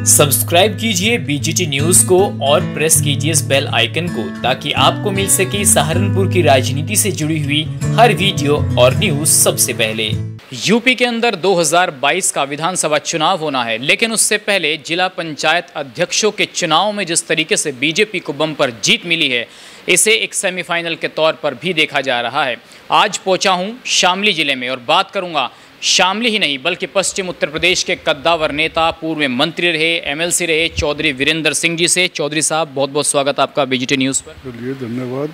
Subscribe कीजिए BGT news को और प्रेस कीजिए इस बेल आइकन को ताकि आपको मिल सके सहारनपुर की राजनीति से जुड़ी हुई हर वीडियो और न्यूज सबसे पहले। यूपी के अंदर 2022 का विधानसभा चुनाव होना है, लेकिन उससे पहले जिला पंचायत अध्यक्षों के चुनाव में जिस तरीके से बीजेपी को बम्पर जीत मिली है, इसे एक सेमीफाइनल के तौर पर भी देखा जा रहा है। आज पहुंचा हूं शामली जिले में और बात करूंगा शामली ही नहीं बल्कि पश्चिम उत्तर प्रदेश के कद्दावर नेता, पूर्व में मंत्री रहे, एमएलसी रहे, चौधरी वीरेंद्र सिंह जी से। चौधरी साहब, बहुत बहुत स्वागत आपका बीजीटी न्यूज़ पर। चलिए, धन्यवाद।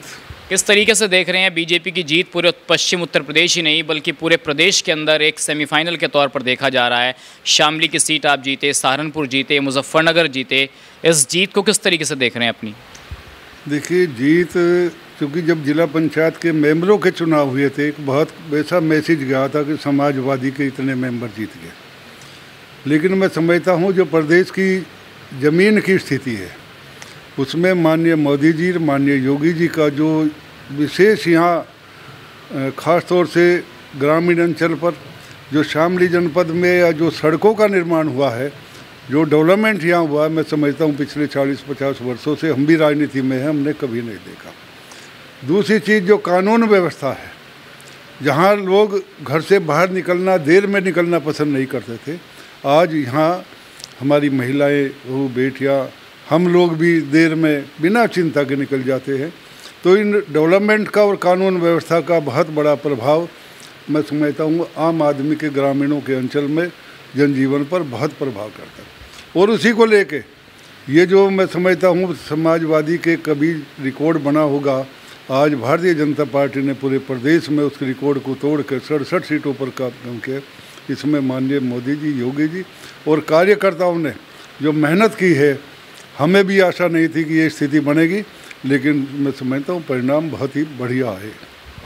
किस तरीके से देख रहे हैं बीजेपी की जीत? पूरे पश्चिम उत्तर प्रदेश ही नहीं बल्कि पूरे प्रदेश के अंदर एक सेमीफाइनल के तौर पर देखा जा रहा है। शामली की सीट आप जीते, सहारनपुर जीते, मुजफ्फरनगर जीते। इस जीत को किस तरीके से देख रहे हैं अपनी? देखिए, जीत क्योंकि जब जिला पंचायत के मेंबरों के चुनाव हुए थे, एक बहुत ऐसा मैसेज गया था कि समाजवादी के इतने मेंबर जीत गए। लेकिन मैं समझता हूँ जो प्रदेश की ज़मीन की स्थिति है उसमें माननीय मोदी जी, माननीय योगी जी का जो विशेष यहाँ ख़ास तौर से ग्रामीण अंचल पर जो शामली जनपद में या जो सड़कों का निर्माण हुआ है, जो डेवलपमेंट यहाँ हुआ है, मैं समझता हूँ पिछले 40-50 वर्षों से, हम भी राजनीति में हैं, हमने कभी नहीं देखा। दूसरी चीज़ जो कानून व्यवस्था है, जहाँ लोग घर से बाहर निकलना, देर में निकलना पसंद नहीं करते थे, आज यहाँ हमारी महिलाएं, वो बेटियाँ, हम लोग भी देर में बिना चिंता के निकल जाते हैं। तो इन डेवलपमेंट का और कानून व्यवस्था का बहुत बड़ा प्रभाव मैं समझता हूँ आम आदमी के, ग्रामीणों के अंचल में जनजीवन पर बहुत प्रभाव करता है। और उसी को लेके ये जो मैं समझता हूँ समाजवादी के कभी रिकॉर्ड बना होगा, आज भारतीय जनता पार्टी ने पूरे प्रदेश में उस रिकॉर्ड को तोड़ कर 67 सीटों पर काम किया। इसमें माननीय मोदी जी, योगी जी और कार्यकर्ताओं ने जो मेहनत की है, हमें भी आशा नहीं थी कि ये स्थिति बनेगी, लेकिन मैं समझता हूँ परिणाम बहुत ही बढ़िया है।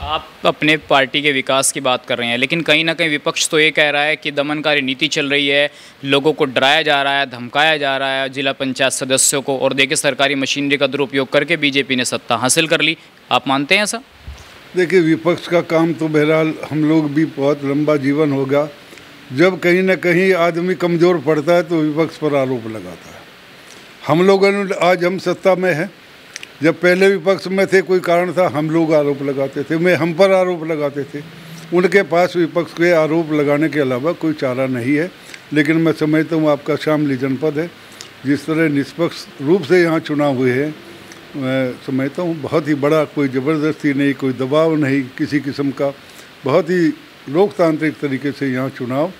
आप अपने पार्टी के विकास की बात कर रहे हैं, लेकिन कहीं ना कहीं विपक्ष तो ये कह रहा है कि दमनकारी नीति चल रही है, लोगों को डराया जा रहा है, धमकाया जा रहा है जिला पंचायत सदस्यों को, और देखिए सरकारी मशीनरी का दुरुपयोग करके बीजेपी ने सत्ता हासिल कर ली। आप मानते हैं ऐसा? देखिए, विपक्ष का काम तो बहरहाल हम लोग भी बहुत लंबा जीवन होगा, जब कहीं ना कहीं आदमी कमज़ोर पड़ता है तो विपक्ष पर आरोप लगाता है। हम लोगों ने, आज हम सत्ता में हैं, जब पहले विपक्ष में थे कोई कारण था, हम लोग आरोप लगाते थे, हम पर आरोप लगाते थे। उनके पास विपक्ष के आरोप लगाने के अलावा कोई चारा नहीं है। लेकिन मैं समझता हूँ आपका शामली जनपद है, जिस तरह निष्पक्ष रूप से यहाँ चुनाव हुए हैं, मैं समझता हूँ बहुत ही बड़ा, कोई ज़बरदस्ती नहीं, कोई दबाव नहीं किसी किस्म का, बहुत ही लोकतांत्रिक तरीके से यहाँ चुनाव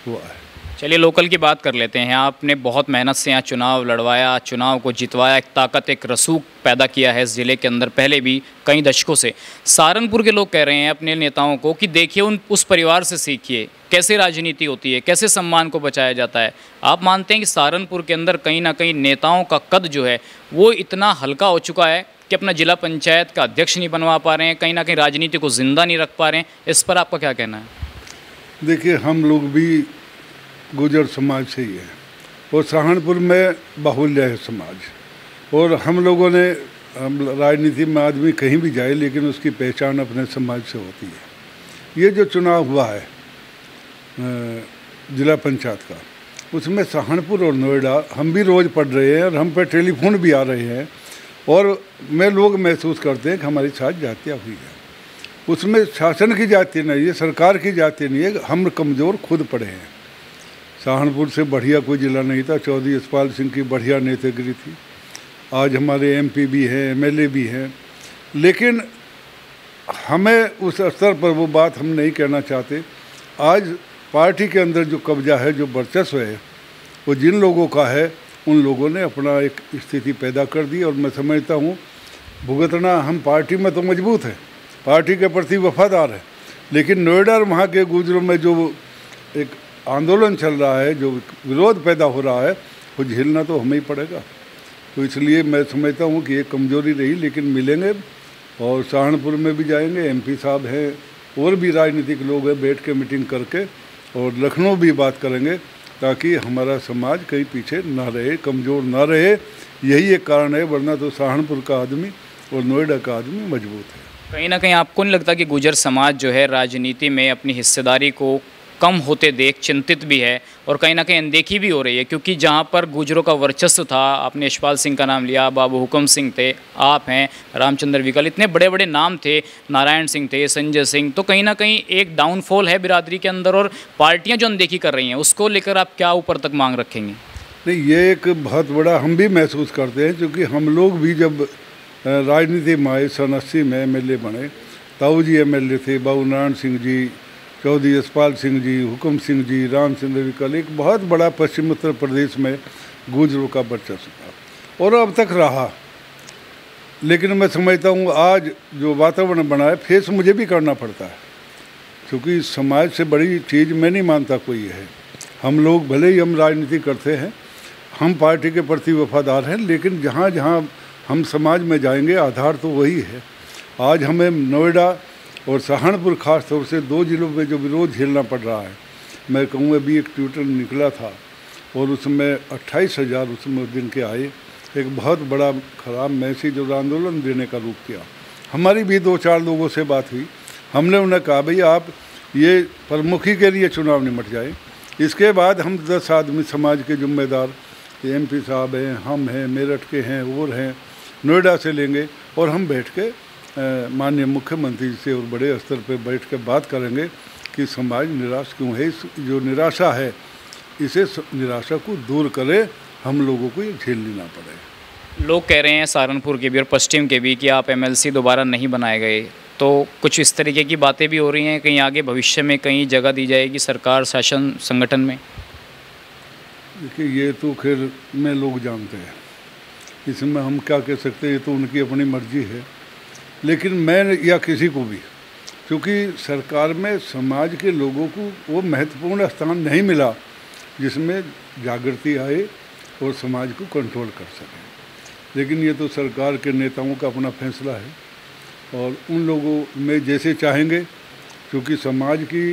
हुआ है। चलिए, लोकल की बात कर लेते हैं। आपने बहुत मेहनत से यहाँ चुनाव लड़वाया, चुनाव को जितवाया, एक ताकत, एक रसूख पैदा किया है इस ज़िले के अंदर पहले भी कई दशकों से। सहारनपुर के लोग कह रहे हैं अपने नेताओं को कि देखिए, उस परिवार से सीखिए कैसे राजनीति होती है, कैसे सम्मान को बचाया जाता है। आप मानते हैं कि सहारनपुर के अंदर कहीं ना कहीं नेताओं का कद जो है वो इतना हल्का हो चुका है कि अपना जिला पंचायत का अध्यक्ष नहीं बनवा पा रहे हैं, कहीं ना कहीं राजनीति को जिंदा नहीं रख पा रहे हैं? इस पर आपका क्या कहना है? देखिए, हम लोग भी गुर्जर समाज से ही है और सहारनपुर में बाहुल्य है समाज, और हम लोगों ने, राजनीति में आदमी कहीं भी जाए लेकिन उसकी पहचान अपने समाज से होती है। ये जो चुनाव हुआ है जिला पंचायत का, उसमें सहारनपुर और नोएडा हम भी रोज़ पढ़ रहे हैं और हम पे टेलीफोन भी आ रहे हैं, और में लोग महसूस करते हैं कि हमारी साथ जातियाँ हुई है। उसमें शासन की जाति नहीं है, सरकार की जाति नहीं है, हम कमज़ोर खुद पड़े हैं। सहारनपुर से बढ़िया कोई ज़िला नहीं था, चौधरी यशपाल सिंह की बढ़िया नेतागिरी थी। आज हमारे एमपी भी हैं, एमएलए भी हैं, लेकिन हमें उस स्तर पर वो बात हम नहीं कहना चाहते। आज पार्टी के अंदर जो कब्जा है, जो वर्चस्व है, वो जिन लोगों का है, उन लोगों ने अपना एक स्थिति पैदा कर दी। और मैं समझता हूँ भुगतना, हम पार्टी में तो मजबूत है, पार्टी के प्रति वफादार है, लेकिन नोएडा और वहाँ के गुजरों में जो एक आंदोलन चल रहा है, जो विरोध पैदा हो रहा है, वो झेलना तो हमें ही पड़ेगा। तो इसलिए मैं समझता हूँ कि ये कमजोरी रही, लेकिन मिलेंगे और सहारनपुर में भी जाएंगे, एमपी साहब हैं और भी राजनीतिक लोग हैं, बैठ के मीटिंग करके, और लखनऊ भी बात करेंगे ताकि हमारा समाज कहीं पीछे ना रहे, कमज़ोर ना रहे। यही एक कारण है, वरना तो सहारनपुर का आदमी और नोएडा का आदमी मजबूत है। कहीं ना कहीं आपको नहीं लगता कि गुर्जर समाज जो है राजनीति में अपनी हिस्सेदारी को कम होते देख चिंतित भी है और कहीं ना कहीं अनदेखी भी हो रही है, क्योंकि जहाँ पर गुर्जरों का वर्चस्व था, आपने यशपाल सिंह का नाम लिया, बाबू हुकम सिंह थे, आप हैं, रामचंद्र विकल, इतने बड़े बड़े नाम थे, नारायण सिंह थे, संजय सिंह, तो कहीं ना कहीं एक डाउनफॉल है बिरादरी के अंदर और पार्टियाँ जो अनदेखी कर रही हैं उसको लेकर आप क्या ऊपर तक मांग रखेंगे? नहीं, ये एक बहुत बड़ा हम भी महसूस करते हैं, क्योंकि हम लोग भी जब राजनीति में आए सन 80 में एमएलए बने, ताऊ जी एमएलए थे, बाबू नारायण सिंह जी, चौधरी यशपाल सिंह जी, हुकम सिंह जी, रामचंद्र विकल, एक बहुत बड़ा पश्चिम उत्तर प्रदेश में गुर्जरों का वर्चस्व था और अब तक रहा। लेकिन मैं समझता हूँ आज जो वातावरण बना है, फेस मुझे भी करना पड़ता है, क्योंकि समाज से बड़ी चीज़ मैं नहीं मानता कोई है। हम लोग भले ही हम राजनीति करते हैं, हम पार्टी के प्रति वफादार हैं, लेकिन जहाँ जहाँ हम समाज में जाएंगे आधार तो वही है। आज हमें नोएडा और सहारनपुर खास तौर से 2 जिलों में जो विरोध झेलना पड़ रहा है, मैं कहूँगा अभी एक ट्विटर निकला था और उसमें 28,000 उसमें उस दिन के आए, एक बहुत बड़ा खराब मैसेज और आंदोलन देने का रूप किया। हमारी भी 2-4 लोगों से बात हुई, हमने उन्हें कहा भाई आप ये प्रमुखी के लिए चुनाव निमट जाए, इसके बाद हम 10 आदमी समाज के जिम्मेदार MP साहब हैं, हम हैं, मेरठ के हैं और हैं, नोएडा से लेंगे और हम बैठ के माननीय मुख्यमंत्री से और बड़े स्तर पर बैठ के बात करेंगे कि समाज निराश क्यों है, इस जो निराशा है इसे निराशा को दूर करे, हम लोगों को ये झेलनी ना पड़े। लोग कह रहे हैं सहारनपुर के भी और पश्चिम के भी कि आप MLC दोबारा नहीं बनाए गए, तो कुछ इस तरीके की बातें भी हो रही हैं, कहीं आगे भविष्य में कहीं जगह दी जाएगी सरकार शासन संगठन में? देखिए ये तो खैर में लोग जानते हैं, इसमें हम क्या कह सकते हैं, ये तो उनकी अपनी मर्जी है। लेकिन मैं या किसी को भी, क्योंकि सरकार में समाज के लोगों को वो महत्वपूर्ण स्थान नहीं मिला जिसमें जागृति आए और समाज को कंट्रोल कर सके। लेकिन ये तो सरकार के नेताओं का अपना फैसला है और उन लोगों में जैसे चाहेंगे, क्योंकि समाज की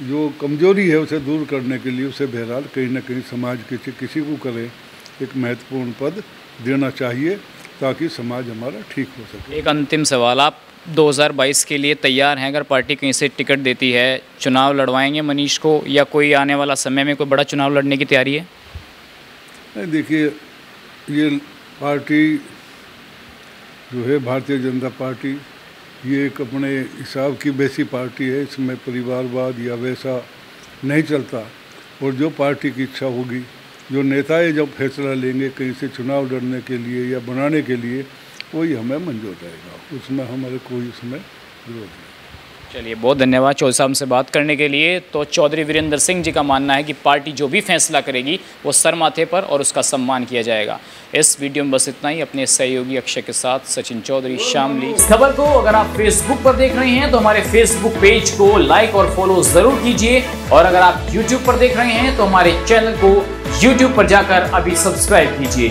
जो कमजोरी है उसे दूर करने के लिए उसे बहरहाल कहीं ना कहीं समाज के किसी को करे एक महत्वपूर्ण पद देना चाहिए ताकि समाज हमारा ठीक हो सके। एक अंतिम सवाल, आप 2022 के लिए तैयार हैं? अगर पार्टी कहीं से टिकट देती है, चुनाव लड़वाएंगे मनीष को या कोई आने वाला समय में कोई बड़ा चुनाव लड़ने की तैयारी है? नहीं, देखिए ये पार्टी जो है भारतीय जनता पार्टी, ये एक अपने हिसाब की वैसी पार्टी है, इसमें परिवारवाद या वैसा नहीं चलता और जो पार्टी की इच्छा होगी, जो नेताएं जब फैसला लेंगे कहीं से चुनाव लड़ने के लिए या बनाने के लिए, वही हमें मंजूर रहेगा, उसमें हमारे कोई उसमें विरोध नहीं। चलिए, बहुत धन्यवाद चौधरी साहब से बात करने के लिए। तो चौधरी वीरेंद्र सिंह जी का मानना है कि पार्टी जो भी फैसला करेगी वो सर माथे पर और उसका सम्मान किया जाएगा। इस वीडियो में बस इतना ही। अपने सहयोगी अक्षय के साथ सचिन चौधरी, शामली। इस खबर को अगर आप फेसबुक पर देख रहे हैं तो हमारे फेसबुक पेज को लाइक और फॉलो जरूर कीजिए, और अगर आप यूट्यूब पर देख रहे हैं तो हमारे चैनल को यूट्यूब पर जाकर अभी सब्सक्राइब कीजिए।